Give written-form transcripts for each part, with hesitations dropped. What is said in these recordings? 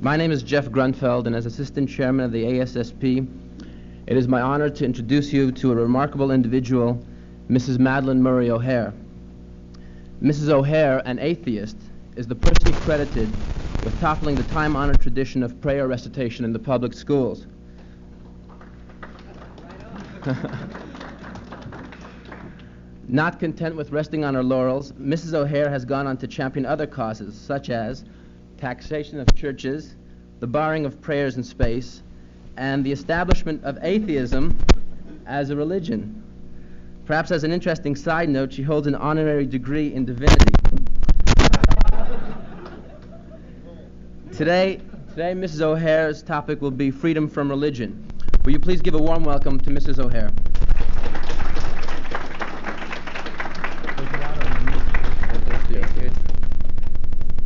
My name is Jeff Grunfeld, and as Assistant Chairman of the ASSP, it is my honor to introduce you to a remarkable individual, Mrs. Madalyn Murray O'Hair. Mrs. O'Hair, an atheist, is the person credited with toppling the time-honored tradition of prayer recitation in the public schools. Not content with resting on her laurels, Mrs. O'Hair has gone on to champion other causes, such as taxation of churches, the barring of prayers in space, and the establishment of atheism as a religion. Perhaps as an interesting side note, she holds an honorary degree in divinity. Today, Mrs. O'Hair's topic will be freedom from religion. Will you please give a warm welcome to Mrs. O'Hair?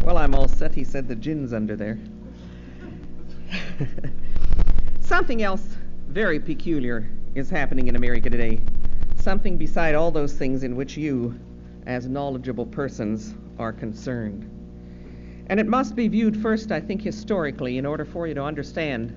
Well, I'm all set. He said the gin's under there. Something else very peculiar is happening in America today. Something beside all those things in which you, as knowledgeable persons, are concerned. And it must be viewed first, I think, historically in order for you to understand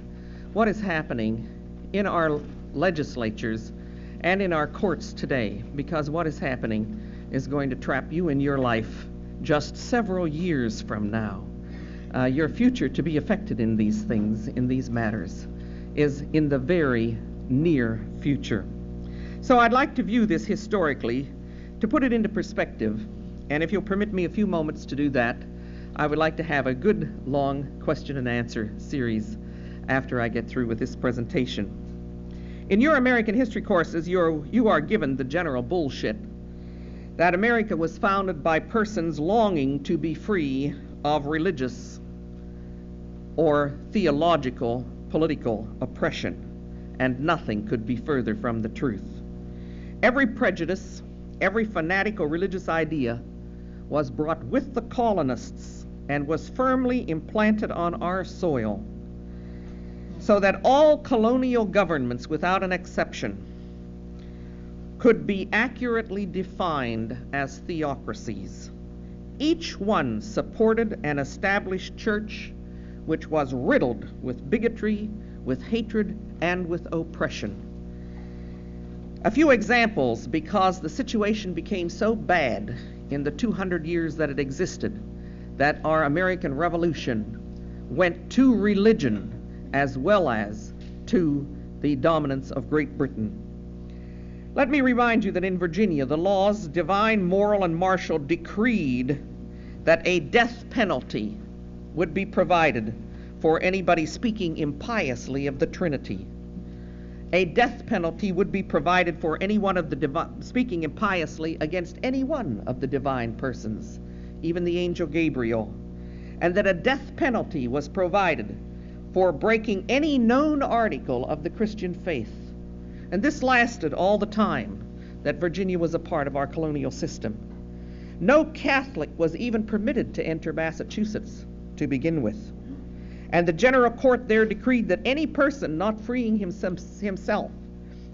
what is happening in our legislatures and in our courts today, because what is happening is going to trap you in your life just several years from now. Your future to be affected in these things, in these matters, is in the very near future. So I'd like to view this historically, to put it into perspective, and if you'll permit me a few moments to do that, I would like to have a good long question and answer series after I get through with this presentation. In your American history courses, you are given the general bullshit that America was founded by persons longing to be free of religious or theological political oppression, and nothing could be further from the truth. Every prejudice, every fanatical religious idea was brought with the colonists and was firmly implanted on our soil, so that all colonial governments, without an exception, could be accurately defined as theocracies. Each one supported an established church which was riddled with bigotry, with hatred, and with oppression. A few examples, because the situation became so bad in the 200 years that it existed, that our American Revolution went to religion as well as to the dominance of Great Britain. Let me remind you that in Virginia, the laws, divine, moral, and martial, decreed that a death penalty would be provided for anybody speaking impiously of the Trinity. A death penalty would be provided for any one of the speaking impiously against any one of the divine persons, even the angel Gabriel, and that a death penalty was provided for breaking any known article of the Christian faith. And this lasted all the time that Virginia was a part of our colonial system. No Catholic was even permitted to enter Massachusetts to begin with. And the general court there decreed that any person not freeing himself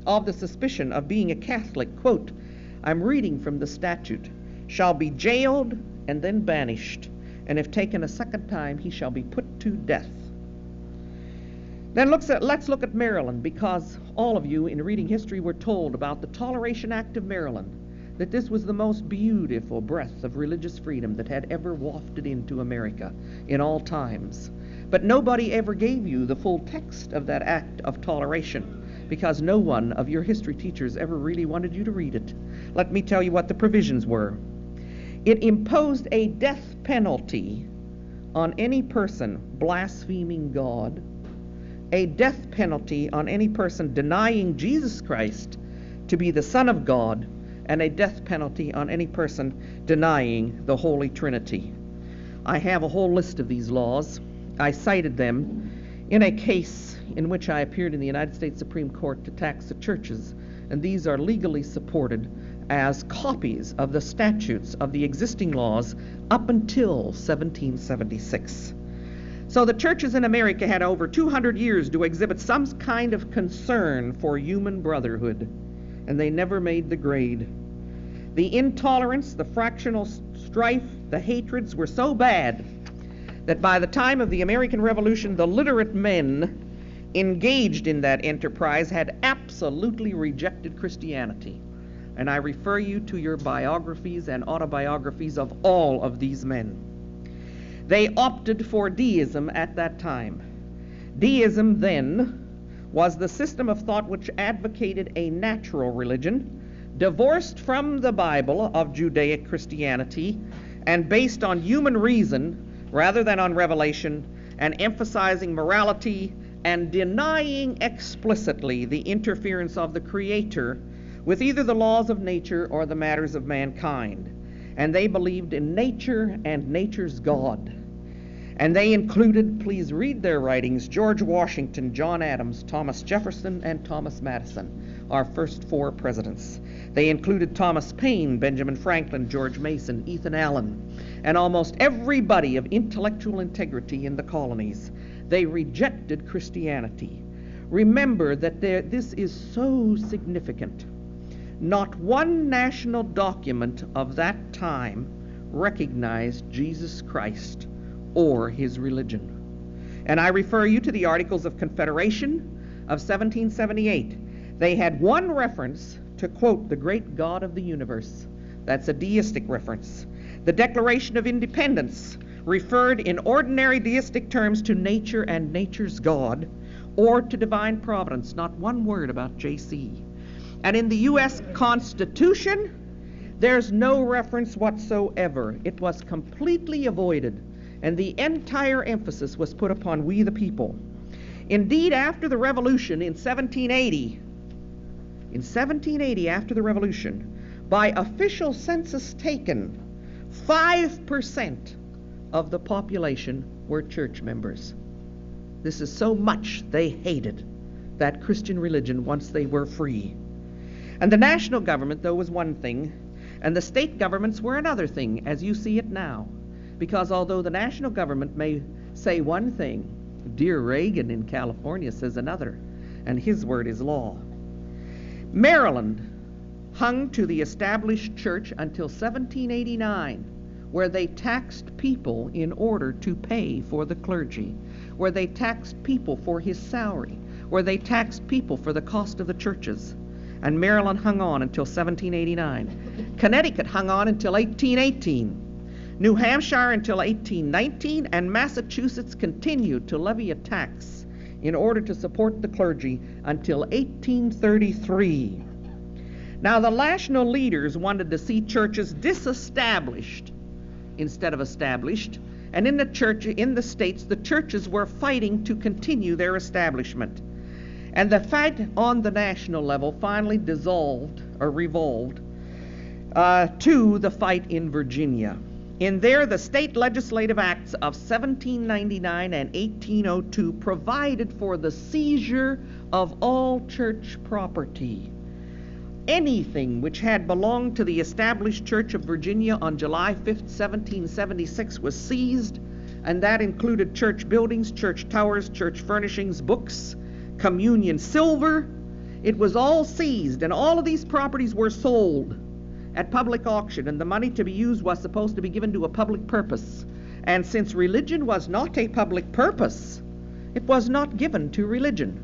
of the suspicion of being a Catholic, quote, I'm reading from the statute, shall be jailed and then banished, and if taken a second time, he shall be put to death. Then let's look at Maryland, because all of you in reading history were told about the Toleration Act of Maryland, that this was the most beautiful breath of religious freedom that had ever wafted into America in all times. But nobody ever gave you the full text of that act of toleration, because no one of your history teachers ever really wanted you to read it. Let me tell you what the provisions were. It imposed a death penalty on any person blaspheming God, a death penalty on any person denying Jesus Christ to be the Son of God, and a death penalty on any person denying the Holy Trinity. I have a whole list of these laws. I cited them in a case in which I appeared in the United States Supreme Court to tax the churches, and these are legally supported as copies of the statutes of the existing laws up until 1776. So the churches in America had over 200 years to exhibit some kind of concern for human brotherhood, and they never made the grade. The intolerance, the fractional strife, the hatreds were so bad that by the time of the American Revolution, the literate men engaged in that enterprise had absolutely rejected Christianity. And I refer you to your biographies and autobiographies of all of these men. They opted for deism at that time. Deism then was the system of thought which advocated a natural religion, divorced from the Bible of Judaic Christianity, and based on human reason rather than on revelation, and emphasizing morality and denying explicitly the interference of the Creator with either the laws of nature or the matters of mankind. And they believed in nature and nature's God. And they included, please read their writings, George Washington, John Adams, Thomas Jefferson, and Thomas Madison, our first four presidents. They included Thomas Paine, Benjamin Franklin, George Mason, Ethan Allen, and almost everybody of intellectual integrity in the colonies. They rejected Christianity. Remember that this is so significant. Not one national document of that time recognized Jesus Christ or his religion. And I refer you to the Articles of Confederation of 1778. They had one reference to quote the great God of the universe. That's a deistic reference. The Declaration of Independence referred in ordinary deistic terms to nature and nature's God, or to divine providence. Not one word about JC. And in the U.S. Constitution, there's no reference whatsoever. It was completely avoided, and the entire emphasis was put upon we the people. Indeed, after the Revolution in 1780, after the Revolution, by official census taken, 5% of the population were church members. This is so much they hated that Christian religion once they were free. And the national government, though, was one thing, and the state governments were another thing, as you see it now. Because although the national government may say one thing, dear Reagan in California says another, and his word is law. Maryland hung to the established church until 1789, where they taxed people in order to pay for the clergy, where they taxed people for his salary, where they taxed people for the cost of the churches. And Maryland hung on until 1789. Connecticut hung on until 1818. New Hampshire until 1819, and Massachusetts continued to levy a tax in order to support the clergy until 1833. Now, the national leaders wanted to see churches disestablished instead of established, and in the states, the churches were fighting to continue their establishment. And the fight on the national level finally revolved to the fight in Virginia. In there, the state legislative acts of 1799 and 1802 provided for the seizure of all church property. Anything which had belonged to the established Church of Virginia on July 5th, 1776 was seized, and that included church buildings, church towers, church furnishings, books, communion silver. It was all seized, and all of these properties were sold at public auction, and the money to be used was supposed to be given to a public purpose. And since religion was not a public purpose, it was not given to religion.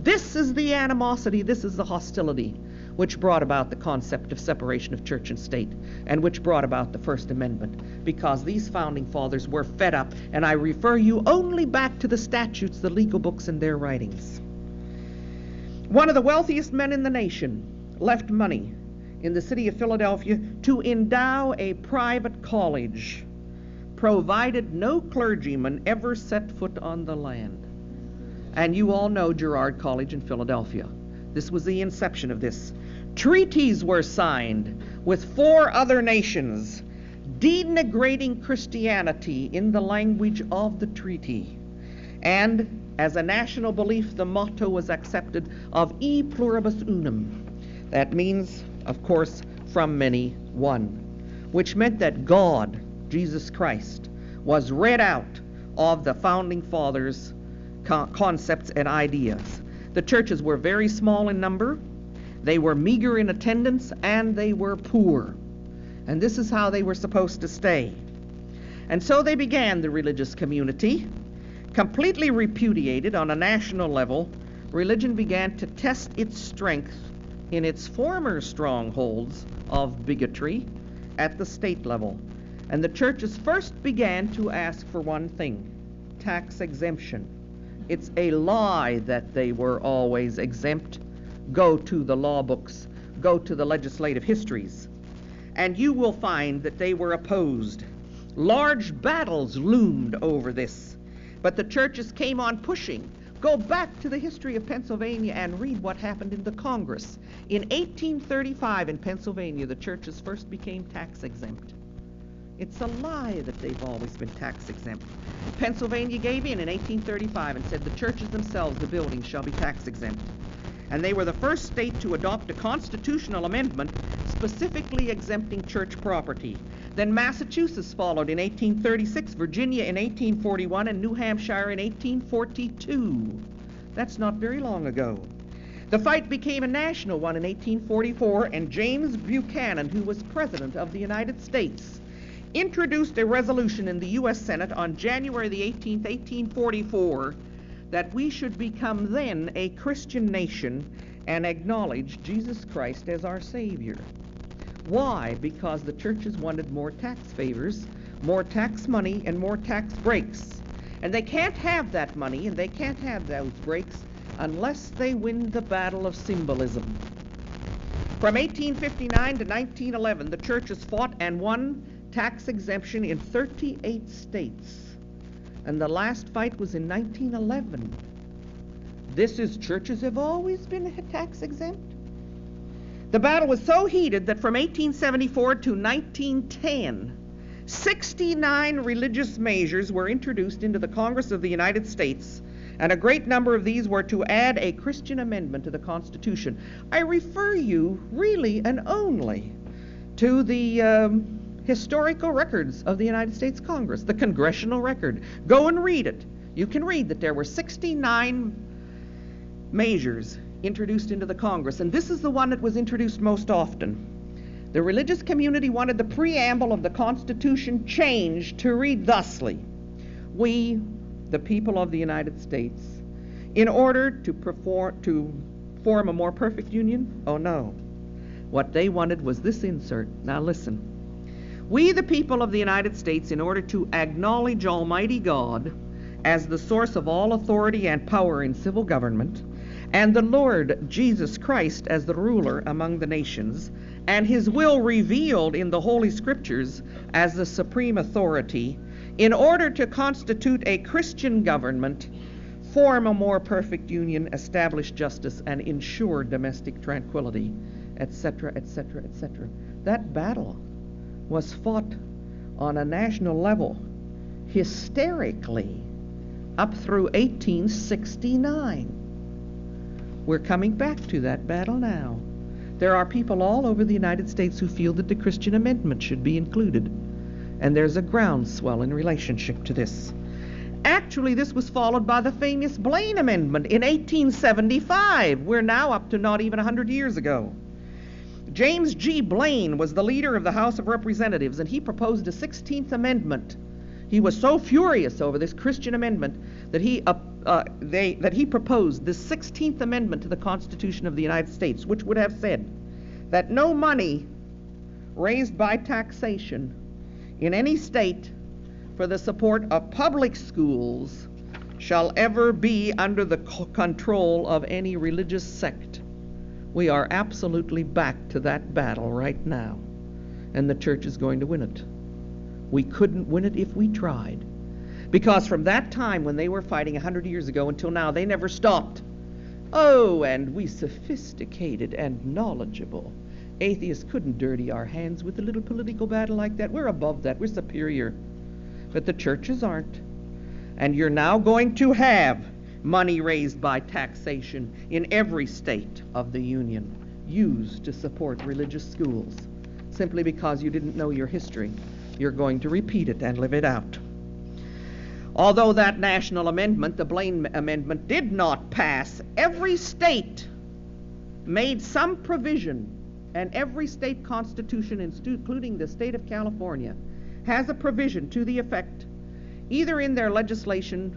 This is the animosity, this is the hostility which brought about the concept of separation of church and state, and which brought about the First Amendment, because these founding fathers were fed up, and I refer you only back to the statutes, the legal books, and their writings. One of the wealthiest men in the nation left money in the city of Philadelphia to endow a private college, provided no clergyman ever set foot on the land. And you all know Girard College in Philadelphia. This was the inception of this. Treaties were signed with 4 other nations, denigrating Christianity in the language of the treaty. And as a national belief, the motto was accepted of E pluribus unum. That means, of course, from many, one, which meant that God, Jesus Christ, was read out of the founding fathers' concepts and ideas. The churches were very small in number, they were meager in attendance, and they were poor. And this is how they were supposed to stay. And so they began the religious community. Completely repudiated on a national level, religion began to test its strength in its former strongholds of bigotry at the state level. And the churches first began to ask for one thing: tax exemption. It's a lie that they were always exempt. Go to the law books, go to the legislative histories, and you will find that they were opposed. Large battles loomed over this, but the churches came on pushing. Go back to the history of Pennsylvania and read what happened in the Congress. In 1835 in Pennsylvania, the churches first became tax exempt. It's a lie that they've always been tax exempt. Pennsylvania gave in 1835 and said the churches themselves, the buildings, shall be tax exempt. And they were the first state to adopt a constitutional amendment specifically exempting church property. Then Massachusetts followed in 1836, Virginia in 1841, and New Hampshire in 1842. That's not very long ago. The fight became a national one in 1844, and James Buchanan, who was President of the United States, introduced a resolution in the U.S. Senate on January the 18th, 1844, that we should become then a Christian nation and acknowledge Jesus Christ as our Savior. Why? Because the churches wanted more tax favors, more tax money, and more tax breaks. And they can't have that money and they can't have those breaks unless they win the battle of symbolism. From 1859 to 1911, the churches fought and won tax exemption in 38 states. And the last fight was in 1911. Churches have always been tax exempt. The battle was so heated that from 1874 to 1910, 69 religious measures were introduced into the Congress of the United States, and a great number of these were to add a Christian amendment to the Constitution. I refer you really and only to the historical records of the United States Congress, the congressional record. Go and read it. You can read that there were 69 measures introduced into the Congress, and this is the one that was introduced most often. The religious community wanted the preamble of the Constitution changed to read thusly: we, the people of the United States, in order to form a more perfect union? Oh no. What they wanted was this insert. Now listen. We, the people of the United States, in order to acknowledge Almighty God as the source of all authority and power in civil government, and the Lord Jesus Christ as the ruler among the nations, and his will revealed in the Holy Scriptures as the supreme authority, in order to constitute a Christian government, form a more perfect union, establish justice, and ensure domestic tranquility, etc., etc., etc. That battle was fought on a national level hysterically up through 1869. We're coming back to that battle now. There are people all over the United States who feel that the Christian amendment should be included, and there's a groundswell in relationship to this. Actually, this was followed by the famous Blaine Amendment in 1875. We're now up to not even 100 years ago. James G. Blaine was the leader of the House of Representatives, and he proposed a 16th Amendment. He was so furious over this Christian amendment that he proposed this 16th Amendment to the Constitution of the United States, which would have said that no money raised by taxation in any state for the support of public schools shall ever be under the control of any religious sect. We are absolutely back to that battle right now, and the church is going to win it. We couldn't win it if we tried, because from that time when they were fighting 100 years ago until now, they never stopped. Oh, and we sophisticated and knowledgeable atheists couldn't dirty our hands with a little political battle like that. We're above that. We're superior. But the churches aren't. And you're now going to have money raised by taxation in every state of the Union used to support religious schools. Simply because you didn't know your history, you're going to repeat it and live it out. Although that national amendment, the Blaine Amendment, did not pass, every state made some provision, and every state constitution, including the state of California, has a provision to the effect, either in their legislation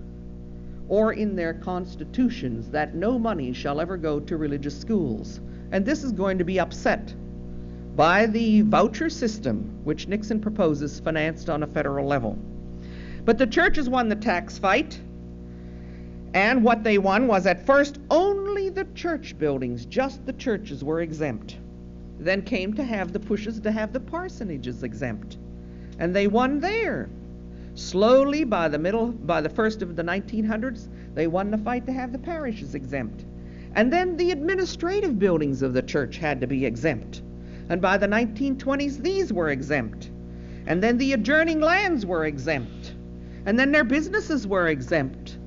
or in their constitutions, that no money shall ever go to religious schools. And this is going to be upset by the voucher system, which Nixon proposes, financed on a federal level. But the churches won the tax fight, and what they won was, at first, only the church buildings, just the churches, were exempt. Then came to have the pushes to have the parsonages exempt, and they won there. Slowly, by the first of the 1900s, they won the fight to have the parishes exempt. And then the administrative buildings of the church had to be exempt. And by the 1920s, these were exempt. And then the adjoining lands were exempt. And then their businesses were exempt.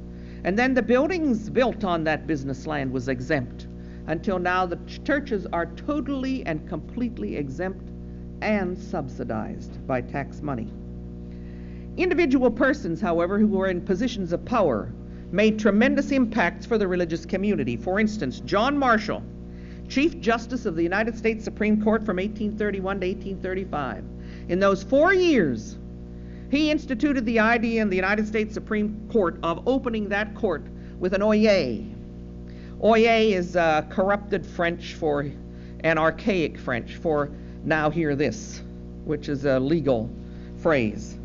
And then the buildings built on that business land was exempt. Until now, the churches are totally and completely exempt and subsidized by tax money. Individual persons, however, who were in positions of power made tremendous impacts for the religious community. For instance, John Marshall, Chief Justice of the United States Supreme Court from 1831 to 1835. In those 4 years, he instituted the idea in the United States Supreme Court of opening that court with an oyez. Oyez is corrupted French for, an archaic French for now hear this, which is a legal phrase.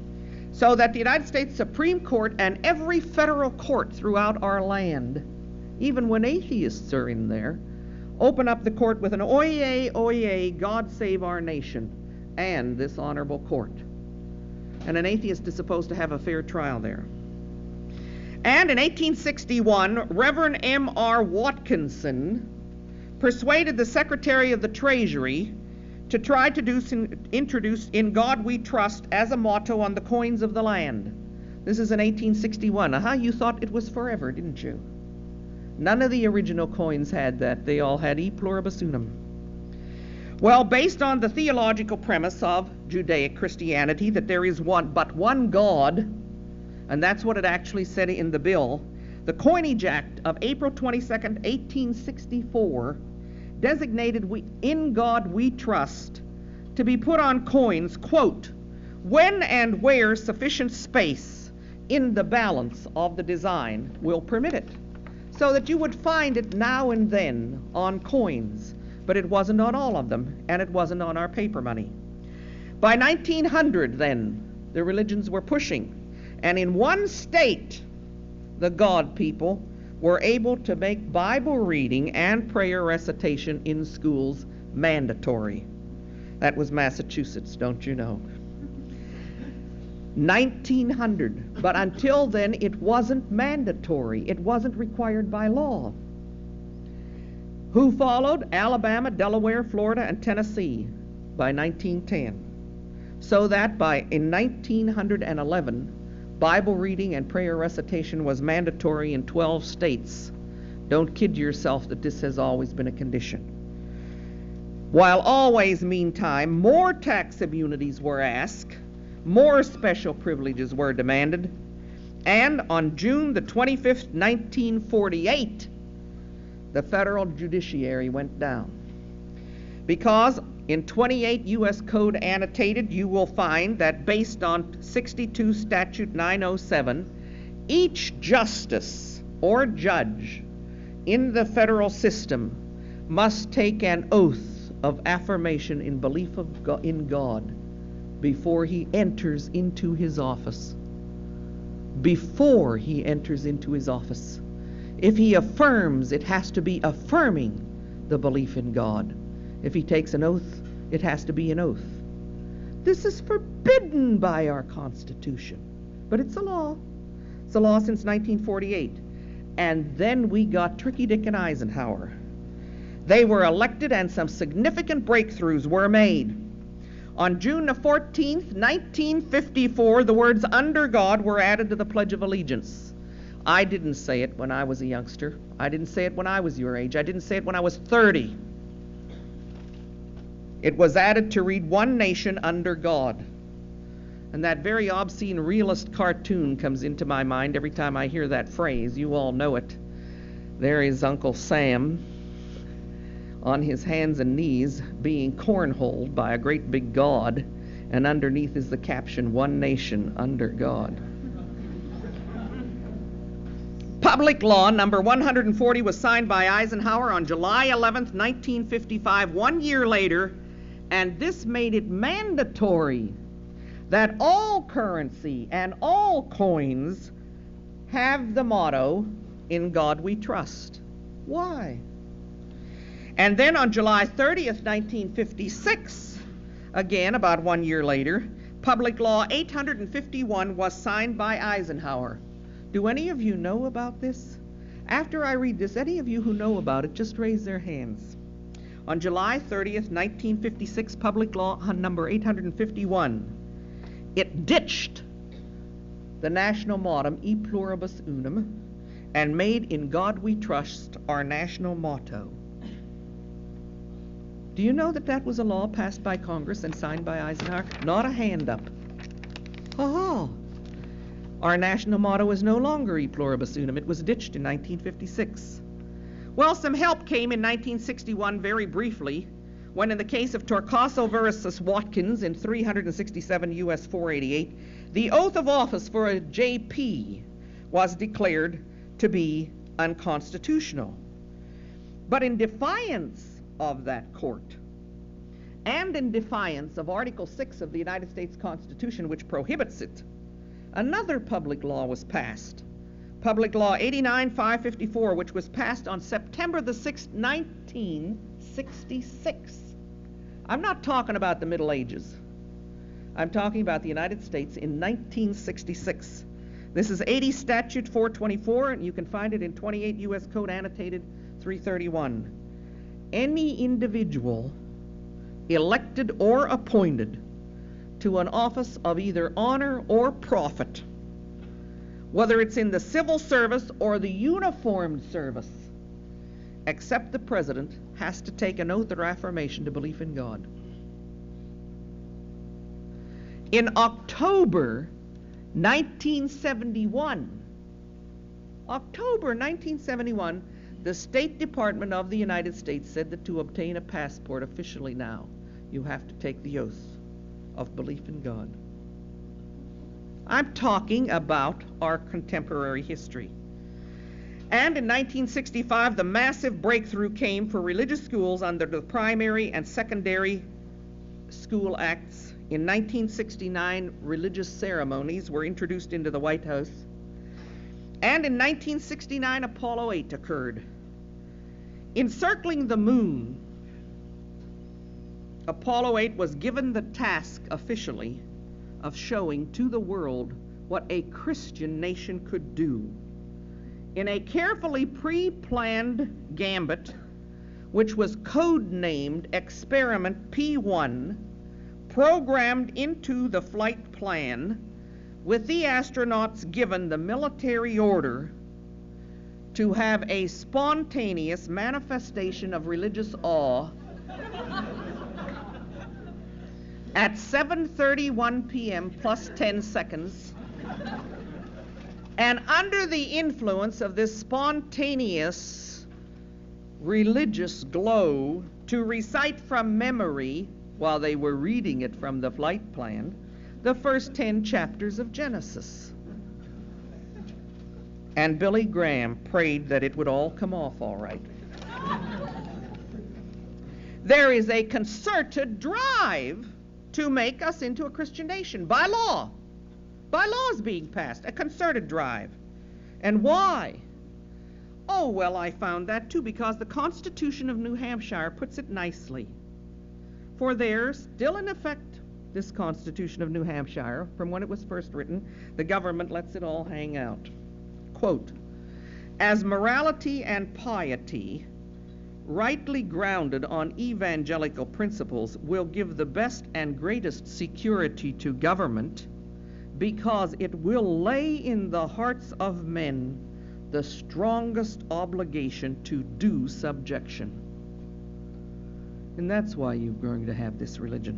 So that the United States Supreme Court and every federal court throughout our land, even when atheists are in there, open up the court with an oyez, oyez, God save our nation and this honorable court. And an atheist is supposed to have a fair trial there. And in 1861, Reverend M.R. Watkinson persuaded the Secretary of the Treasury to try to introduce "In God We Trust" as a motto on the coins of the land. This is in 1861. You thought it was forever, didn't you? None of the original coins had that. They all had E pluribus unum. Well, based on the theological premise of Judaic Christianity, that there is but one God, and that's what it actually said in the bill, the Coinage Act of April 22nd, 1864, designated "In God We Trust" to be put on coins, quote, "when and where sufficient space in the balance of the design will permit it." So that you would find it now and then on coins, but it wasn't on all of them, and it wasn't on our paper money. By 1900, then, the religions were pushing, and in one state, the God people were able to make Bible reading and prayer recitation in schools mandatory. That was Massachusetts, don't you know? 1900. But until then, it wasn't mandatory. It wasn't required by law. Who followed? Alabama, Delaware, Florida, and Tennessee by 1910. So that in 1911, Bible reading and prayer recitation was mandatory in 12 states. Don't kid yourself that this has always been a condition. While always, meantime, more tax immunities were asked, more special privileges were demanded, and on June the 25th, 1948, the federal judiciary went down. Because in 28 U.S. Code Annotated, you will find that based on 62 Statute 907, each justice or judge in the federal system must take an oath of affirmation in belief in God before he enters into his office. Before he enters into his office. If he affirms, it has to be affirming the belief in God. If he takes an oath, it has to be an oath. This is forbidden by our Constitution, but it's a law. It's a law since 1948. And then we got Tricky Dick and Eisenhower. They were elected and some significant breakthroughs were made. On June the 14th, 1954, the words "under God" were added to the Pledge of Allegiance. I didn't say it when I was a youngster. I didn't say it when I was your age. I didn't say it when I was 30. It was added to read "one nation under God." And that very obscene realist cartoon comes into my mind every time I hear that phrase. You all know it. There is Uncle Sam on his hands and knees being cornholed by a great big God, And underneath is the caption, "One Nation Under God." Public Law number 140 was signed by Eisenhower on July 11th, 1955, 1 year later, and this made it mandatory that all currency and all coins have the motto, "In God We Trust." Why? And then on July 30th, 1956, again about 1 year later, Public Law 851 was signed by Eisenhower. Do any of you know about this? After I read this, any of you who know about it, just raise their hands. On July 30th, 1956, Public Law number 851, it ditched the national motto, "E pluribus unum," and made "In God We Trust" our national motto. Do you know that that was a law passed by Congress and signed by Eisenhower? Not a hand up. Oh, our national motto is no longer "E pluribus unum." It was ditched in 1956. Well, some help came in 1961 very briefly, when in the case of Torcaso versus Watkins in 367 U.S. 488, the oath of office for a JP was declared to be unconstitutional. But in defiance of that court, and in defiance of Article 6 of the United States Constitution, which prohibits it, another public law was passed. Public Law 89-554, which was passed on September the 6th, 1966. I'm not talking about the Middle Ages. I'm talking about the United States in 1966. This is 80 Statute 424, and you can find it in 28 U.S. Code Annotated 331. Any individual elected or appointed to an office of either honor or profit, whether it's in the civil service or the uniformed service, except the president, has to take an oath or affirmation to belief in God. In October 1971, the State Department of the United States said that to obtain a passport officially now, you have to take the oath of belief in God. I'm talking about our contemporary history. And in 1965, the massive breakthrough came for religious schools under the Primary and Secondary School Acts. In 1969, religious ceremonies were introduced into the White House. And in 1969, Apollo 8 occurred. Encircling the moon, Apollo 8 was given the task officially of showing to the world what a Christian nation could do. In a carefully pre-planned gambit, which was code-named Experiment P1, programmed into the flight plan, with the astronauts given the military order to have a spontaneous manifestation of religious awe at 7:31 p.m. plus 10 seconds, and under the influence of this spontaneous religious glow, to recite from memory, while they were reading it from the flight plan, the first 10 chapters of Genesis. And Billy Graham prayed that it would all come off all right. There is a concerted drive to make us into a Christian nation by law. By laws being passed, a concerted drive. And why? Oh, well, I found that too, because the Constitution of New Hampshire puts it nicely. For there, still in effect, this Constitution of New Hampshire, from when it was first written, the government lets it all hang out. Quote, "As morality and piety, rightly grounded on evangelical principles, will give the best and greatest security to government, because it will lay in the hearts of men the strongest obligation to due subjection." And that's why you're going to have this religion.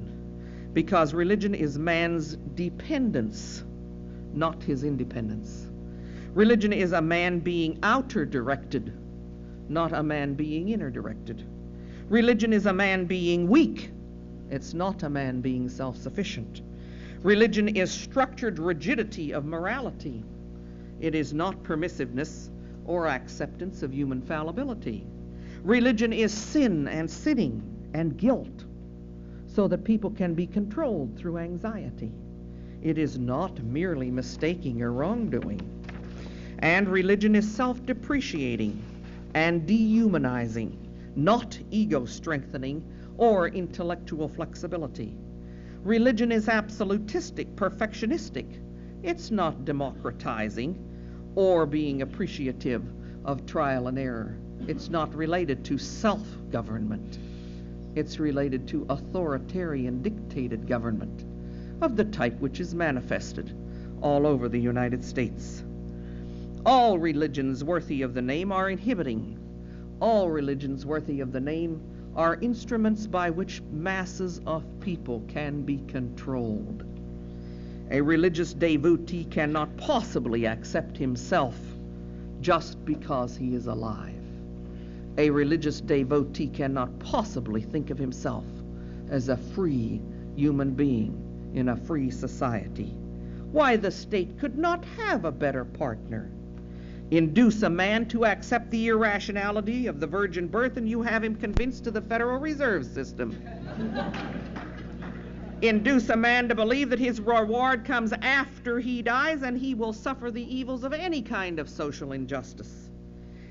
Because religion is man's dependence, not his independence. Religion is a man being outer directed, not a man being inner directed. Religion is a man being weak, It's not a man being self-sufficient. Religion is structured rigidity of morality. It is not permissiveness or acceptance of human fallibility. Religion is sin and sinning and guilt, so that people can be controlled through anxiety. It is not merely mistaking or wrongdoing. And religion is self-depreciating and dehumanizing, not ego-strengthening or intellectual flexibility. Religion is absolutistic, perfectionistic. It's not democratizing or being appreciative of trial and error. It's not related to self-government. It's related to authoritarian, dictated government of the type which is manifested all over the United States. All religions worthy of the name are inhibiting. All religions worthy of the name are instruments by which masses of people can be controlled. A religious devotee cannot possibly accept himself just because he is alive. A religious devotee cannot possibly think of himself as a free human being in a free society. Why, the state could not have a better partner. Induce a man to accept the irrationality of the virgin birth, and you have him convinced to the Federal Reserve System. Induce a man to believe that his reward comes after he dies, and he will suffer the evils of any kind of social injustice.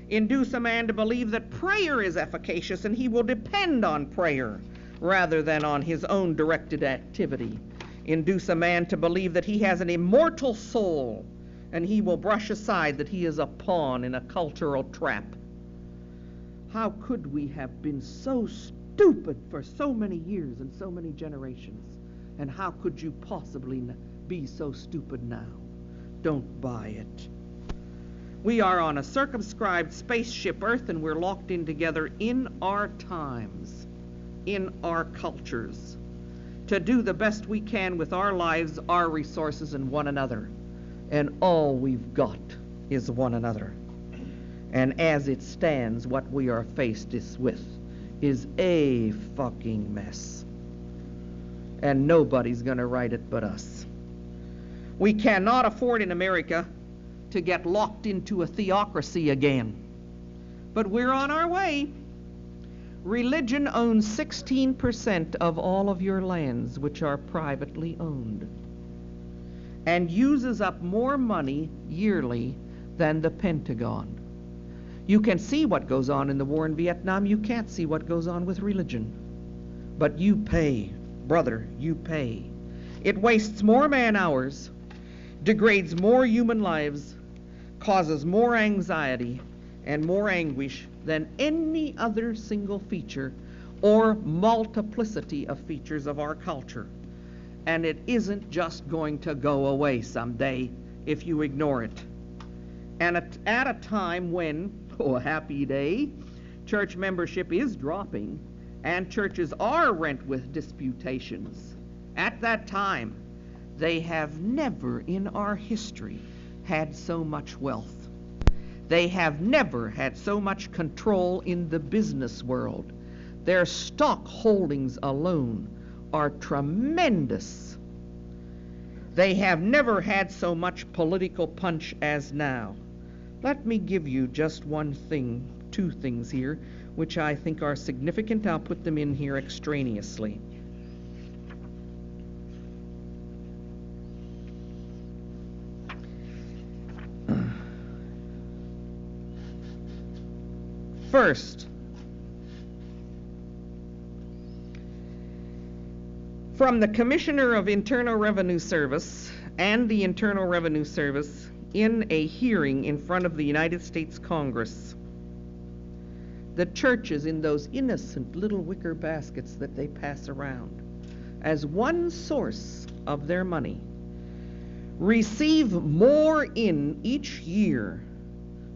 Induce a man to believe that prayer is efficacious, and he will depend on prayer rather than on his own directed activity. Induce a man to believe that he has an immortal soul, and he will brush aside that he is a pawn in a cultural trap. How could we have been so stupid for so many years and so many generations? And how could you possibly be so stupid now? Don't buy it. We are on a circumscribed spaceship Earth, and we're locked in together in our times, in our cultures, to do the best we can with our lives, our resources, and one another. And all we've got is one another. And as it stands, what we are faced with is a fucking mess. And nobody's going to right it but us. We cannot afford in America to get locked into a theocracy again. But we're on our way. Religion owns 16% of all of your lands, which are privately owned, and uses up more money yearly than the Pentagon. You can see what goes on in the war in Vietnam. You can't see what goes on with religion. But you pay, brother, you pay. It wastes more man-hours, degrades more human lives, causes more anxiety and more anguish than any other single feature or multiplicity of features of our culture. And it isn't just going to go away someday if you ignore it. And at a time when, oh, a happy day, church membership is dropping and churches are rent with disputations, at that time, they have never in our history had so much wealth. They have never had so much control in the business world. Their stock holdings alone are tremendous. They have never had so much political punch as now. Let me give you just one thing, two things here, which I think are significant. I'll put them in here extraneously. First, from the Commissioner of Internal Revenue Service and the Internal Revenue Service in a hearing in front of the United States Congress, the churches in those innocent little wicker baskets that they pass around as one source of their money receive more in each year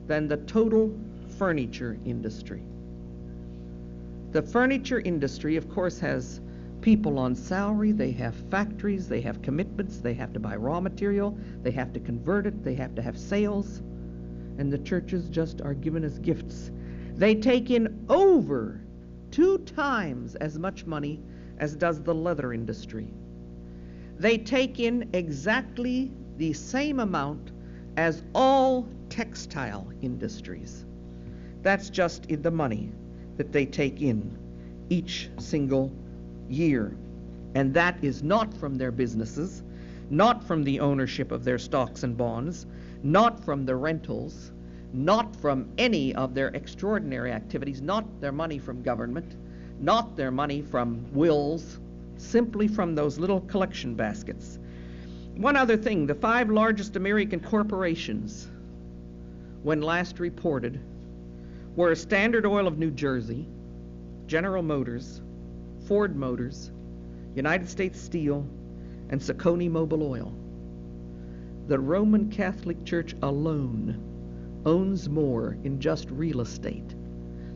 than the total furniture industry. The furniture industry, of course, has people on salary, they have factories, they have commitments, they have to buy raw material, they have to convert it, they have to have sales, and the churches just are given as gifts. They take in over 2 times as much money as does the leather industry. They take in exactly the same amount as all textile industries. That's just in the money that they take in each single year. And that is not from their businesses, not from the ownership of their stocks and bonds, not from the rentals, not from any of their extraordinary activities, not their money from government, not their money from wills, simply from those little collection baskets. One other thing, the 5 largest American corporations, when last reported, were Standard Oil of New Jersey, General Motors, Ford Motors, United States Steel, and Saucony Mobil Oil. The Roman Catholic Church alone owns more in just real estate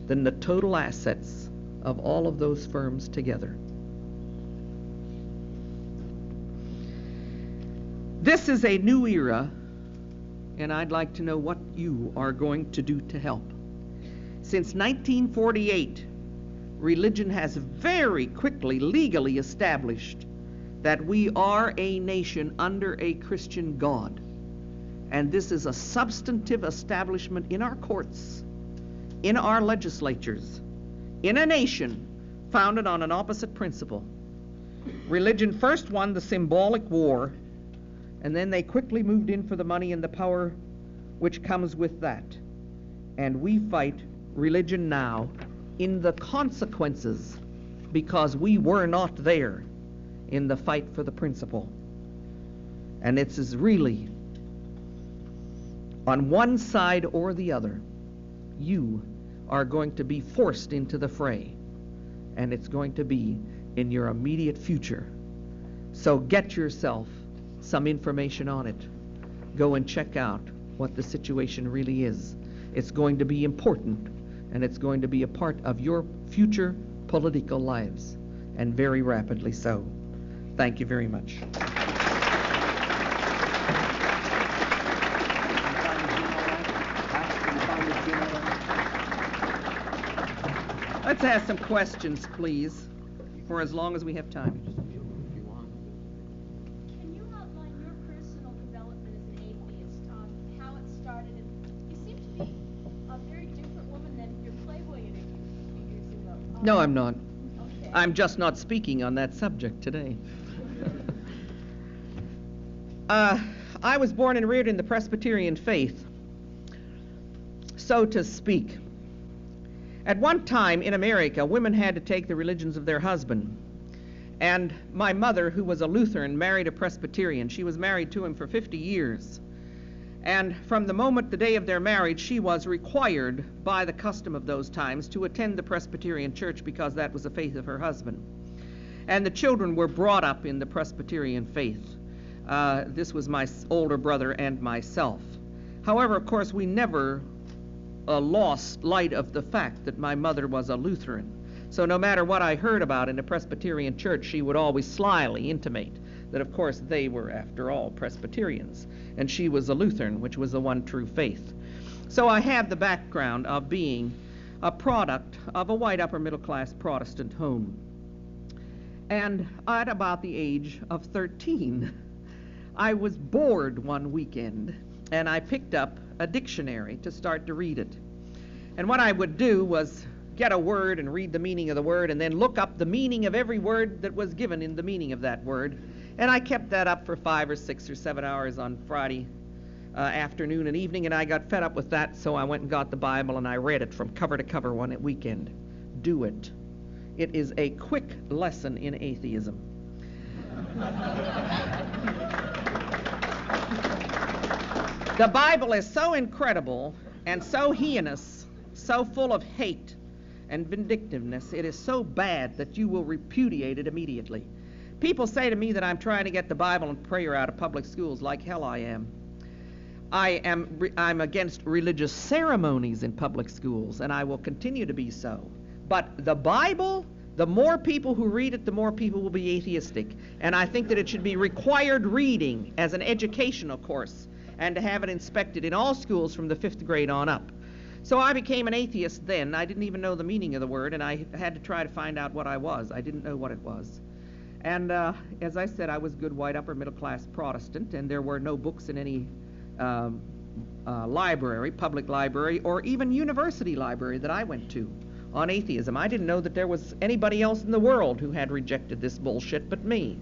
than the total assets of all of those firms together. This is a new era, and I'd like to know what you are going to do to help. Since 1948, religion has very quickly legally established that we are a nation under a Christian God. And this is a substantive establishment in our courts, in our legislatures, in a nation founded on an opposite principle. Religion first won the symbolic war, and then they quickly moved in for the money and the power which comes with that. And we fight religion now in the consequences because we were not there in the fight for the principle. And it's really on one side or the other. You are going to be forced into the fray, and it's going to be in your immediate future. So get yourself some information on it. Go and check out what the situation really is. It's going to be important, and it's going to be a part of your future political lives, and very rapidly so. Thank you very much. Let's ask some questions, please, for as long as we have time. Can you outline your personal development as an atheist, how it started? And you seem to be a very different woman than your Playboy interview a few years ago. No, I'm not. Okay. I'm just not speaking on that subject today. I was born and reared in the Presbyterian faith, so to speak. At one time in America, women had to take the religions of their husband. And my mother, who was a Lutheran, married a Presbyterian. She was married to him for 50 years. And from the moment, the day of their marriage, she was required by the custom of those times to attend the Presbyterian church because that was the faith of her husband. And the children were brought up in the Presbyterian faith. This was my older brother and myself. However, of course, we never lost light of the fact that my mother was a Lutheran. So no matter what I heard about in the Presbyterian church, she would always slyly intimate that, of course, they were, after all, Presbyterians, and she was a Lutheran, which was the one true faith. So I have the background of being a product of a white upper-middle-class Protestant home. And at about the age of 13, I was bored one weekend, and I picked up a dictionary to start to read it. And what I would do was get a word and read the meaning of the word, and then look up the meaning of every word that was given in the meaning of that word. And I kept that up for 5 or 6 or 7 hours on Friday afternoon and evening, and I got fed up with that, so I went and got the Bible and I read it from cover to cover one weekend. Do it. It is a quick lesson in atheism. The Bible is so incredible and so heinous, so full of hate and vindictiveness. It is so bad that you will repudiate it immediately. People say to me that I'm trying to get the Bible and prayer out of public schools. Like hell I am. I'm against religious ceremonies in public schools, and I will continue to be so. But the Bible, the more people who read it, the more people will be atheistic. And I think that it should be required reading as an educational course, and to have it inspected in all schools from the 5th grade on up. So I became an atheist then. I didn't even know the meaning of the word, and I had to try to find out what I was. I didn't know what it was. And as I said, I was good white upper middle class Protestant, and there were no books in any library, public library, or even university library that I went to on atheism. I didn't know that there was anybody else in the world who had rejected this bullshit but me.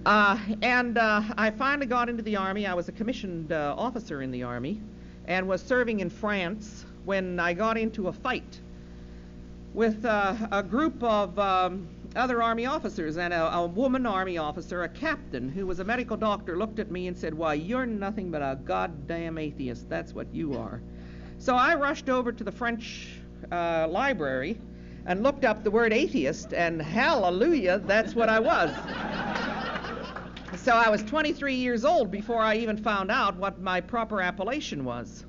I finally got into the Army. I was a commissioned officer in the Army and was serving in France when I got into a fight with a group of other Army officers, and a woman Army officer, a captain who was a medical doctor, looked at me and said, "Why, you're nothing but a goddamn atheist. That's what you are." So I rushed over to the French library and looked up the word atheist, and hallelujah, that's what I was. So I was 23 years old before I even found out what my proper appellation was.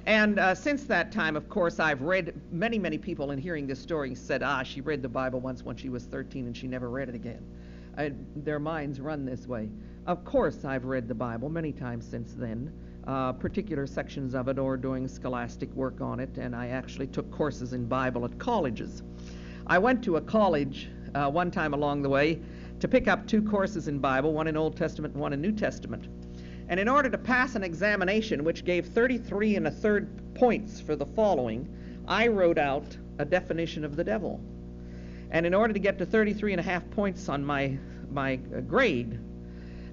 And since that time, of course, I've read, many people in hearing this story said, she read the Bible once when she was 13 and she never read it again. Their minds run this way. Of course, I've read the Bible many times since then, particular sections of it or doing scholastic work on it, and I actually took courses in Bible at colleges. I went to a college one time along the way to pick up 2 courses in Bible, one in Old Testament and one in New Testament. And in order to pass an examination which gave 33 1/3 points for the following, I wrote out a definition of the devil. And in order to get to 33 1/2 points on my grade,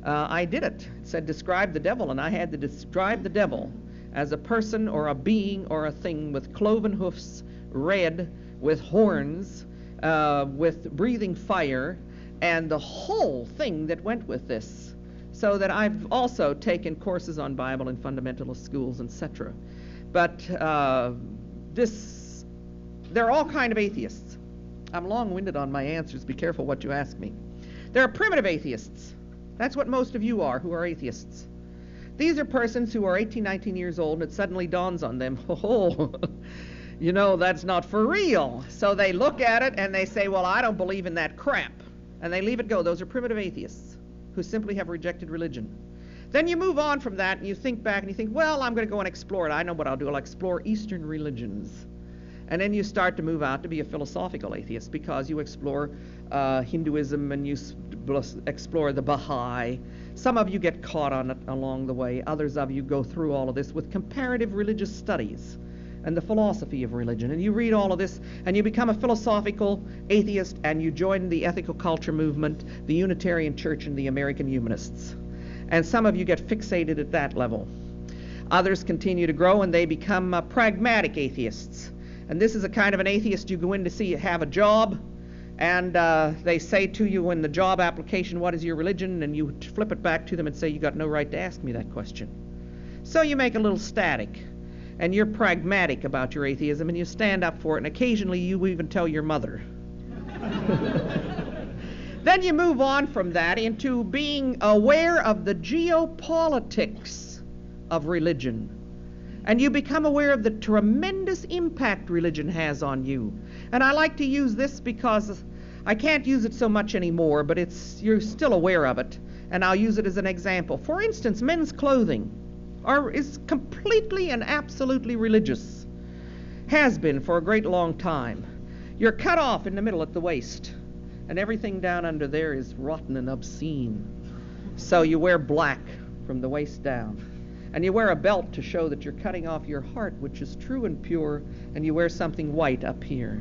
I did it. It said describe the devil, and I had to describe the devil as a person or a being or a thing with cloven hoofs, red, with horns, with breathing fire, and the whole thing that went with this. So that I've also taken courses on Bible in fundamentalist schools, etc. But they're all kind of atheists. I'm long-winded on my answers. Be careful what you ask me. There are primitive atheists. That's what most of you are who are atheists. These are persons who are 18, 19 years old, and it suddenly dawns on them, that's not for real. So they look at it and they say, well, I don't believe in that crap. And they leave it go. Those are primitive atheists who simply have rejected religion. Then you move on from that and you think back and you think, well, I'm going to go and explore it. I know what I'll do. I'll explore Eastern religions. And then you start to move out to be a philosophical atheist because you explore Hinduism and you explore the Baha'i. Some of you get caught on it along the way. Others of you go through all of this with comparative religious studies and the philosophy of religion. And you read all of this and you become a philosophical atheist and you join the ethical culture movement, the Unitarian Church, and the American Humanists. And some of you get fixated at that level. Others continue to grow and they become pragmatic atheists. And this is a kind of an atheist you go in to see have a job, and they say to you in the job application, what is your religion? And you flip it back to them and say, you got no right to ask me that question. So you make a little static. And you're pragmatic about your atheism, and you stand up for it, and occasionally you even tell your mother. Then you move on from that into being aware of the geopolitics of religion. And you become aware of the tremendous impact religion has on you. And I like to use this because I can't use it so much anymore, but you're still aware of it, and I'll use it as an example. For instance, men's clothing is completely and absolutely religious. Has been for a great long time. You're cut off in the middle at the waist, and everything down under there is rotten and obscene. So you wear black from the waist down. And you wear a belt to show that you're cutting off your heart, which is true and pure, and you wear something white up here.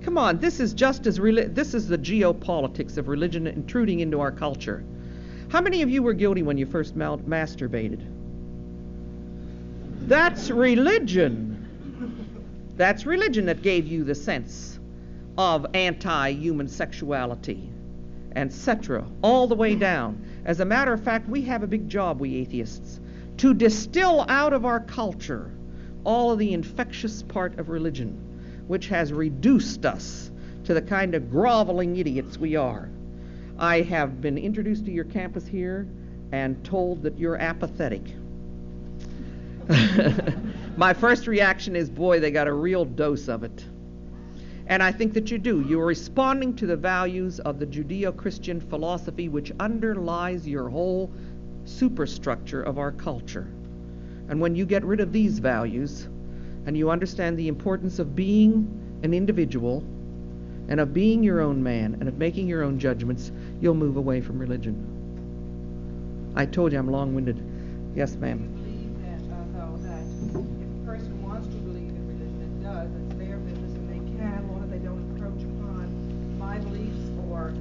Come on, this is this is the geopolitics of religion intruding into our culture. How many of you were guilty when you first masturbated? That's religion. That's religion that gave you the sense of anti-human sexuality, etc., all the way down. As a matter of fact, we have a big job, we atheists, to distill out of our culture all of the infectious part of religion, which has reduced us to the kind of groveling idiots we are. I have been introduced to your campus here and told that you're apathetic. My first reaction is, boy, they got a real dose of it. And I think that you do. You're responding to the values of the Judeo-Christian philosophy which underlies your whole superstructure of our culture. And when you get rid of these values, and you understand the importance of being an individual and of being your own man and of making your own judgments, you'll move away from religion. I told you I'm long-winded. Yes, ma'am. Believe that, though, that if a person wants to believe in religion and does, it's their business and they can, as long as they don't encroach upon my beliefs or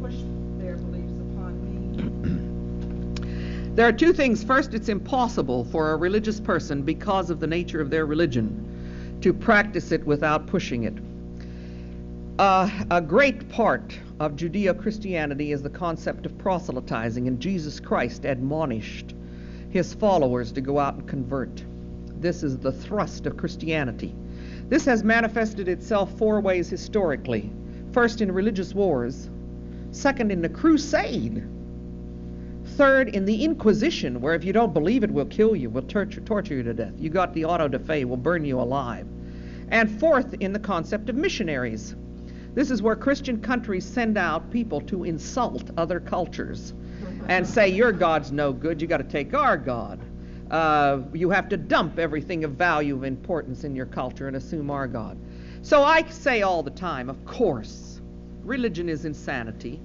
push their beliefs upon me. There are two things. First, it's impossible for a religious person, because of the nature of their religion, to practice it without pushing it. A great part of Judeo-Christianity is the concept of proselytizing, and Jesus Christ admonished his followers to go out and convert. This is the thrust of Christianity. This has manifested itself four ways historically. First, in religious wars. Second, in the crusade. Third, in the Inquisition, where if you don't believe it, we'll kill you, we'll torture you to death. You got the auto da fe, we'll burn you alive. And fourth, in the concept of missionaries. This is where Christian countries send out people to insult other cultures and say, your God's no good, you got to take our God. You have to dump everything of value, of importance in your culture and assume our God. So I say all the time, of course, religion is insanity.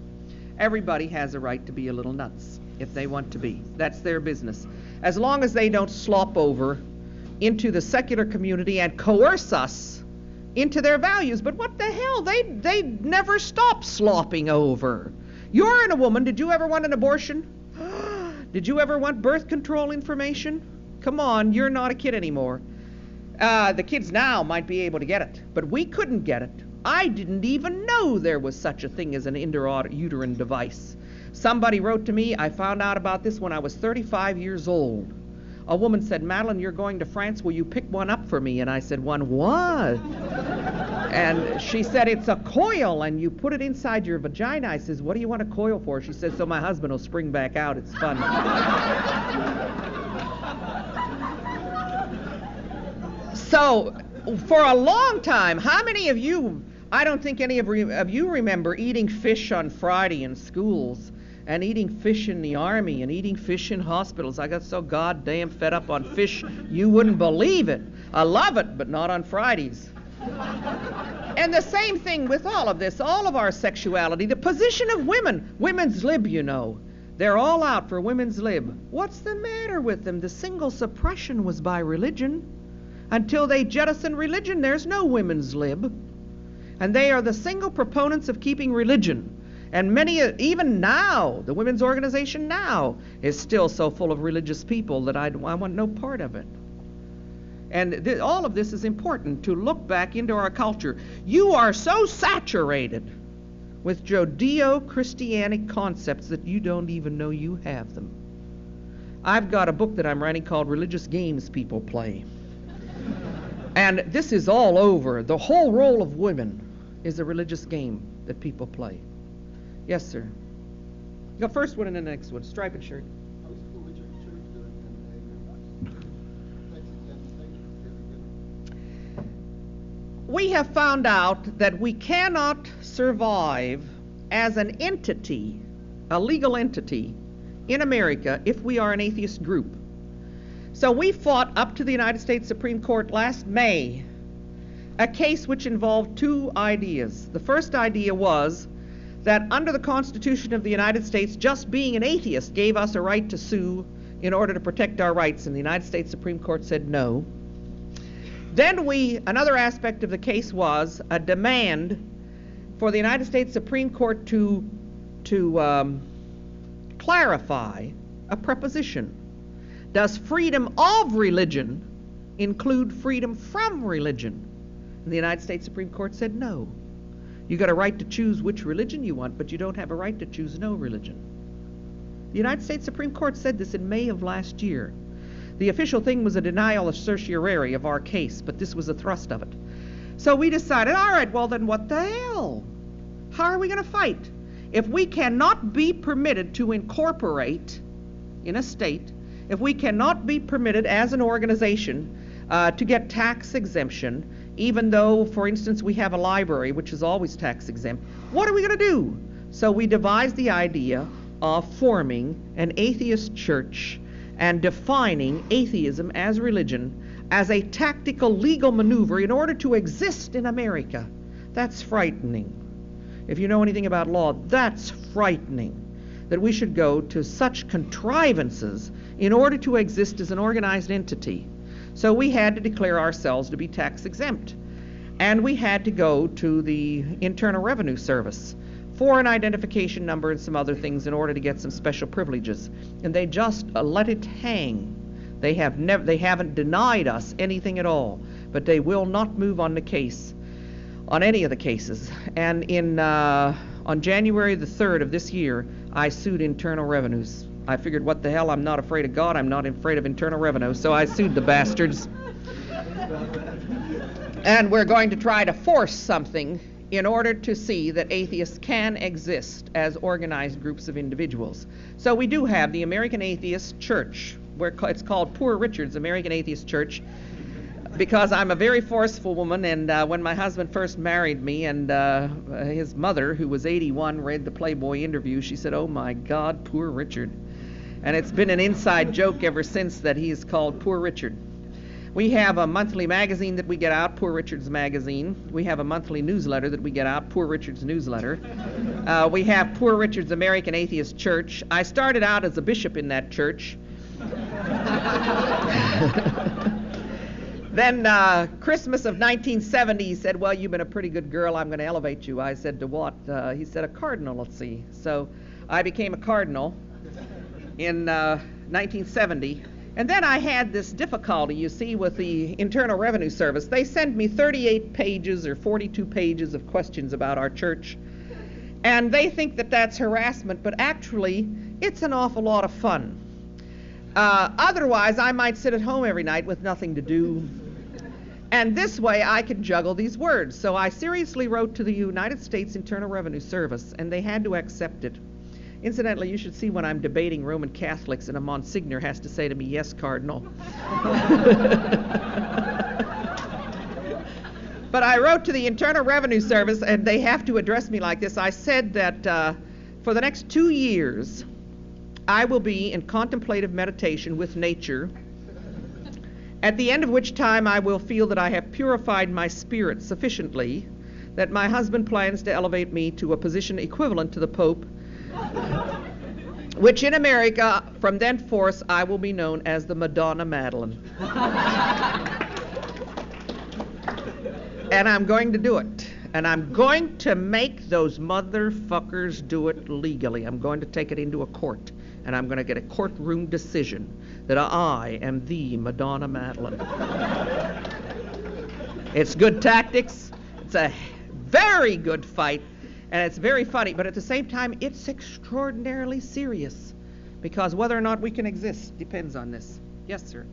Everybody has a right to be a little nuts if they want to be. That's their business. As long as they don't slop over into the secular community and coerce us into their values. But what the hell? They never stop slopping over. You're in a woman. Did you ever want an abortion? Did you ever want birth control information? Come on, you're not a kid anymore. The kids now might be able to get it, but we couldn't get it. I didn't even know there was such a thing as an intrauterine device. Somebody wrote to me, I found out about this when I was 35 years old. A woman said, Madalyn, you're going to France, will you pick one up for me? And I said, one what? And she said, it's a coil, and you put it inside your vagina. I says, what do you want a coil for? She says, so my husband will spring back out. It's fun. So, for a long time, how many of you, I don't think any of you remember eating fish on Friday in schools, and eating fish in the army, and eating fish in hospitals. I got so goddamn fed up on fish, you wouldn't believe it. I love it, but not on Fridays. And the same thing with all of this, all of our sexuality, the position of women. Women's lib, you know. They're all out for women's lib. What's the matter with them? The single suppression was by religion. Until they jettison religion, there's no women's lib. And they are the single proponents of keeping religion. And many, even now, the women's organization now is still so full of religious people that I want no part of it. And all of this is important to look back into our culture. You are so saturated with Judeo-Christianic concepts that you don't even know you have them. I've got a book that I'm writing called Religious Games People Play. And this is all over. The whole role of women is a religious game that people play. Yes, sir. The first one and the next one. Striped shirt. We have found out that we cannot survive as an entity, a legal entity, in America if we are an atheist group. So we fought up to the United States Supreme Court last May a case which involved two ideas. The first idea was that under the Constitution of the United States, just being an atheist gave us a right to sue in order to protect our rights, and the United States Supreme Court said no. Then another aspect of the case was a demand for the United States Supreme Court to clarify a preposition. Does freedom of religion include freedom from religion? And the United States Supreme Court said no. You got a right to choose which religion you want, but you don't have a right to choose no religion. The United States Supreme Court said this in May of last year. The official thing was a denial of certiorari of our case, but this was the thrust of it. So we decided, all right, well then what the hell? How are we going to fight? If we cannot be permitted to incorporate in a state, if we cannot be permitted as an organization to get tax exemption, even though, for instance, we have a library, which is always tax exempt, what are we going to do? So we devised the idea of forming an atheist church and defining atheism as religion as a tactical legal maneuver in order to exist in America. That's frightening. If you know anything about law, that's frightening, that we should go to such contrivances in order to exist as an organized entity. So we had to declare ourselves to be tax exempt. And we had to go to the Internal Revenue Service for an identification number and some other things in order to get some special privileges. And they just let it hang. They haven't denied us anything at all, but they will not move on the case, on any of the cases. And on January the 3rd of this year, I sued Internal Revenues. I figured, what the hell, I'm not afraid of God, I'm not afraid of Internal Revenue, so I sued the bastards. And we're going to try to force something in order to see that atheists can exist as organized groups of individuals. So we do have the American Atheist Church, where it's called Poor Richard's American Atheist Church, because I'm a very forceful woman, and when my husband first married me, and his mother, who was 81, read the Playboy interview, she said, "Oh my God, Poor Richard." And it's been an inside joke ever since that he is called Poor Richard. We have a monthly magazine that we get out, Poor Richard's Magazine. We have a monthly newsletter that we get out, Poor Richard's Newsletter. We have Poor Richard's American Atheist Church. I started out as a bishop in that church. Then Christmas of 1970, he said, "Well, you've been a pretty good girl. I'm going to elevate you." I said, "To what?" He said, "A cardinal, let's see." So I became a cardinal in 1970. And then I had this difficulty, you see, with the Internal Revenue Service. They send me 38 pages or 42 pages of questions about our church. And they think that that's harassment, but actually, it's an awful lot of fun. Otherwise, I might sit at home every night with nothing to do. And this way, I could juggle these words. So I seriously wrote to the United States Internal Revenue Service, and they had to accept it. Incidentally, you should see when I'm debating Roman Catholics and a Monsignor has to say to me, "Yes, Cardinal." But I wrote to the Internal Revenue Service, and they have to address me like this. I said that for the next 2 years, I will be in contemplative meditation with nature, at the end of which time I will feel that I have purified my spirit sufficiently that my husband plans to elevate me to a position equivalent to the Pope, which in America, from thenceforth, I will be known as the Madonna Madalyn. And I'm going to do it. And I'm going to make those motherfuckers do it legally. I'm going to take it into a court. And I'm going to get a courtroom decision that I am the Madonna Madalyn. It's good tactics. It's a very good fight. And it's very funny, but at the same time, it's extraordinarily serious, because whether or not we can exist depends on this. Yes, sir?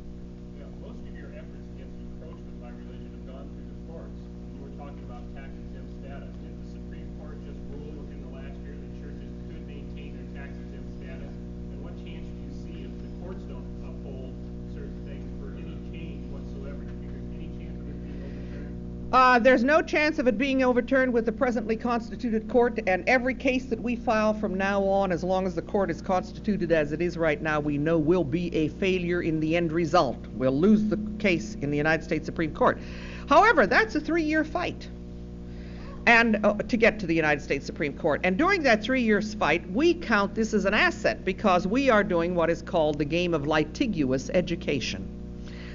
Yeah, most of your efforts against encroachment by religion have gone through the courts. You were talking about tax-exempt status. Did the Supreme Court just rule within the last year that churches could maintain their tax-exempt status? And what chance do you see if the courts don't uphold certain things for any change whatsoever? Do you think there's any chance of it being overturned? There's no chance of it being overturned with the presently constituted court, and every case that we file from now on, as long as the court is constituted as it is right now, we know will be a failure in the end result. We'll lose the case in the United States Supreme Court. However, that's a 3-year fight, and to get to the United States Supreme Court. And during that 3-year fight, we count this as an asset, because we are doing what is called the game of litigious education.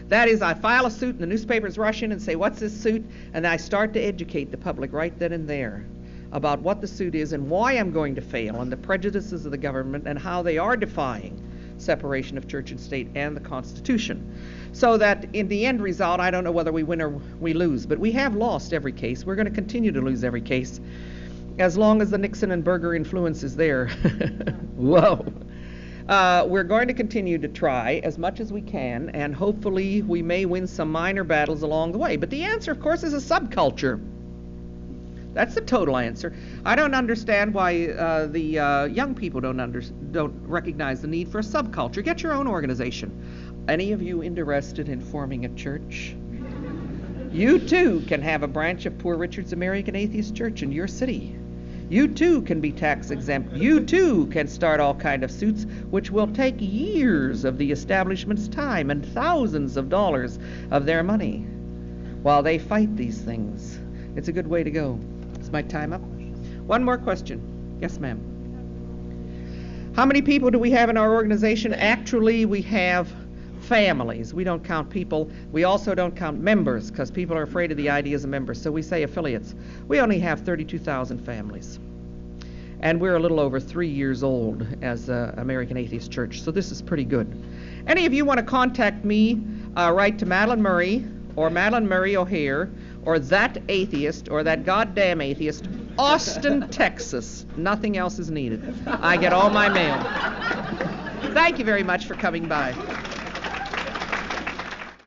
That is, I file a suit and the newspapers rush in and say, "What's this suit?" And I start to educate the public right then and there about what the suit is and why I'm going to fail, and the prejudices of the government and how they are defying separation of church and state and the Constitution. So that in the end result, I don't know whether we win or we lose, but we have lost every case. We're going to continue to lose every case as long as the Nixon and Berger influence is there. Whoa. We're going to continue to try as much as we can, and hopefully we may win some minor battles along the way. But the answer, of course, is a subculture. That's the total answer. I don't understand why the young people don't recognize the need for a subculture. Get your own organization. Any of you interested in forming a church? You too can have a branch of Poor Richard's American Atheist Church in your city. You too can be tax exempt. You too can start all kind of suits. which will take years of the establishment's time and thousands of dollars of their money while they fight these things. It's a good way to go. Is my time up? One more question. Yes, ma'am. How many people do we have in our organization? Actually, we have families. We don't count people. We also don't count members because people are afraid of the idea as a member. So we say affiliates. We only have 32,000 families. And we're a little over 3 years old as American Atheist Church. So this is pretty good. Any of you want to contact me, write to Madalyn Murray or Madalyn Murray O'Hair or That Atheist or That Goddamn Atheist, Austin, Texas. Nothing else is needed. I get all my mail. Thank you very much for coming by.